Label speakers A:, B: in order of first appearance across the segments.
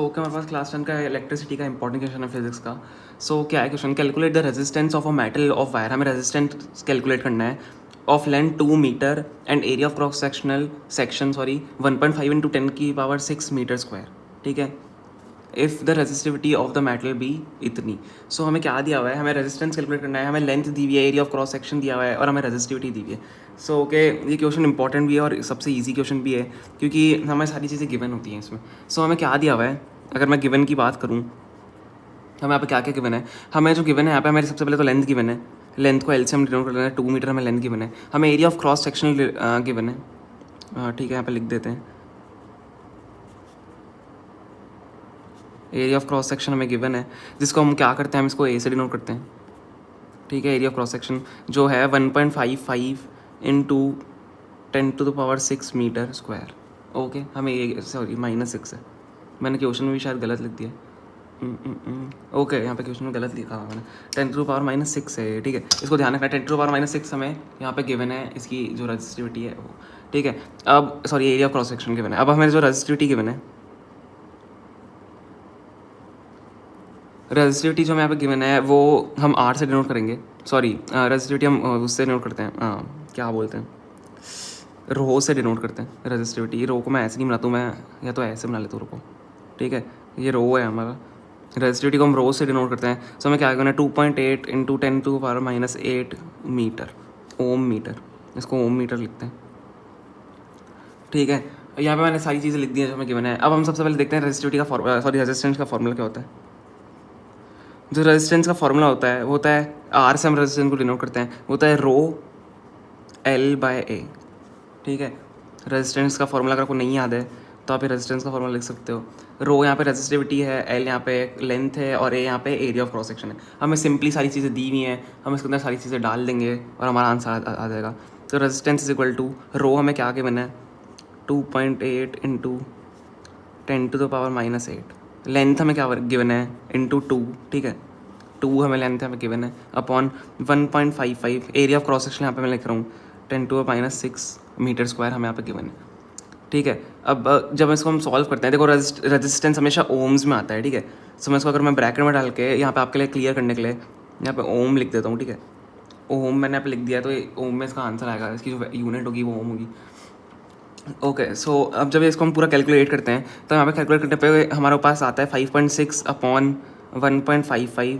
A: Okay, हमारे पास class 10 का electricity का इंपॉर्टेंट क्वेश्चन है फिजिक्स का. सो क्या है question, calculate the resistance of a metal of wire. हमें रेजिस्टेंस कैलकुलेट करना है of length 2 metre and area of cross section 1.5 into 10⁻⁶ metre square. ठीक है. If the resistivity of the metal be इतनी. So हमें क्या दिया हुआ है, हमें रेजिस्टेंस कैलकुलेट करना है, हमें लेंथ दी हुई है, एरिया ऑफ क्रॉस सेक्शन दिया हुआ है और हमें रेजिस्टिविटी दी हुई है. सो ओके, ये क्वेश्चन इंपॉर्टेंट भी है और सबसे ईजी क्वेश्चन भी है क्योंकि हमें सारी चीज़ें गिवन होती हैं इसमें. सो हमें क्या दिया हुआ है, अगर मैं गिवन की बात करूँ, हमें यहाँ पे क्या क्या गिवन है. हमें जो गिवन है यहाँ पे, हमें सबसे पहले तो लेंथ गिवन है. लेंथ को एलसीएम डिनोट कर लेना है, 2 मीटर हमें लेंथ गिवन है. हमें area of cross sectional given है. ठीक है, यहाँ पे लिख देते हैं. एरिया ऑफ क्रॉस सेक्शन हमें गिवन है, जिसको हम क्या करते हैं, हम इसको ए से डिनोट करते हैं. ठीक है. एरिया ऑफ क्रॉस सेक्शन जो है 1.55 इंटू 10⁻⁶ मीटर स्क्वायर. ओके, हमें ये सॉरी -6 है. मैंने क्वेश्चन में भी शायद गलत लिख दिया. ओके, यहाँ पे क्वेश्चन में गलत लिखा हुआ मैंने. 10⁻⁻6 है ये. ठीक है, इसको ध्यान रखना. 10⁻⁻6 हमें यहाँ पे गिवन है, इसकी जो रेजिस्टिविटी है वो. ठीक है. अब sorry, area of cross section given है. अब हमें जो रेजिस्टिविटी गिवन है, रेजिस्टिविटी जो हमें यहाँ पे गिवन है वो हम आर से डिनोट करेंगे. सॉरी, रेजिस्टिविटी हम उससे डिनोट करते हैं, क्या बोलते हैं, रो से डिनोट करते हैं रेजिस्टिविटी. रो को मैं ऐसे नहीं बनाता हूँ, मैं या तो ऐसे बना लेता हूँ रो को. ठीक है, ये रो है हमारा. रेजिस्टिविटी को हम रो से डिनोट करते हैं. सो हमें क्या करना है, 2.8 इंटू 10⁻⁻8 मीटर, ओम मीटर. इसको ओम मीटर लिखते हैं. ठीक है. यहाँ पे मैंने सारी चीज़ें लिख दी हैं जो हमें गिवन है. अब हम सबसे पहले देखते हैं रेजिस्टिविटी का फॉर्मूला, सॉरी रेजिस्टेंस का फॉर्मूला क्या होता है. जो रेजिस्टेंस का फॉर्मूला होता है वो होता है, आर से हम रेजिस्टेंस को डिनोट करते हैं, वो होता है रो L/A. ठीक है. रेजिस्टेंस का फॉर्मूला अगर आपको नहीं याद है तो आप ये रेजिस्टेंस का फॉर्मूला लिख सकते हो. रो यहाँ पे रेजिस्टिविटी है, L यहाँ पे लेंथ है और A यहाँ पे एरिया ऑफ क्रॉस सेक्शन है. हमें सिंपली सारी चीज़ें दी हुई हैं, हम इसके अंदर सारी चीज़ें डाल देंगे और हमारा आंसर आ जाएगा. तो रेजिस्टेंस इज इक्वल टू, रो हमें क्या के बना है, 2.8 इंटू 10⁻⁻8. लेंथ हमें क्या गिवन है, इंटू 2. ठीक है, 2 हमें लेंथ हमें गिवन है, upon 1.55. Area of cross section यहाँ पे मैं लिख रहा हूँ 10⁻⁻6 मीटर स्क्वायर हमें यहाँ पे गिवन है. ठीक है. अब जब इसको हम सॉल्व करते हैं, देखो रेजिस्टेंस हमेशा ओम्स में आता है. ठीक है. सो मैं इसको अगर मैं ब्रैकेट में डाल के यहाँ पे आपके लिए क्लियर करने के लिए यहाँ पे ओम लिख देता हूँ. ठीक है, ओम मैंने यहाँ पे लिख दिया, तो ओम में इसका आंसर आएगा, इसकी जो यूनिट होगी वो ओम होगी. ओके. सो अब जब इसको हम पूरा कैलकुलेट करते हैं तो यहाँ पे कैलकुलेट करने पे हमारे पास आता है 5.6 upon 1.55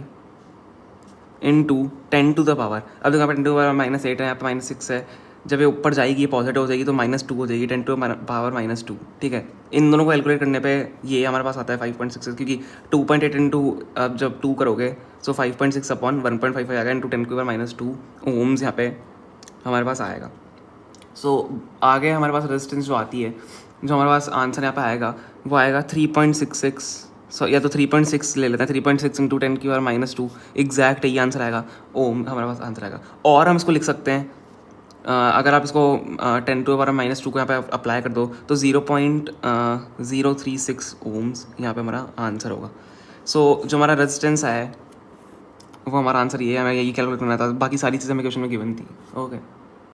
A: into 10 to the power. अब देखो यहाँ पे 10 टू द पावर -8 है, यहाँ पे -6 है. जब ये ऊपर जाएगी, ये पॉजिटिव हो जाएगी तो -2 हो जाएगी, 10 टू द पावर -2. ठीक है. इन दोनों को कैलकुलेट करने पे ये हमारे पास आता है 5.6, क्योंकि 2.8 इंटू, अब जब 2 करोगे सो 5.6 अपॉन 1.55 आएगा into 10 to the power -2 ohms यहाँ पे हमारे पास आएगा. सो आगे हमारे पास रेजिस्टेंस जो आती है, जो हमारे पास आंसर यहाँ पे आएगा वो आएगा 3.66. सो या तो 3.6 ले लेते हैं, 3.6 इंटू 10 की पावर -2 एग्जैक्ट ये आंसर आएगा, ओम हमारे पास आंसर आएगा. और हम इसको लिख सकते हैं, अगर आप इसको 10 टू पावर -2 को यहाँ पे अप्लाई कर दो तो 0.036 ओम्स यहाँ पे हमारा आंसर होगा. सो जो हमारा रेजिस्टेंस है वो हमारा आंसर ये है. हमें यही कैलकुलेट करना था, बाकी सारी चीज़ें हमें क्वेश्चन में गिवन थी. ओके.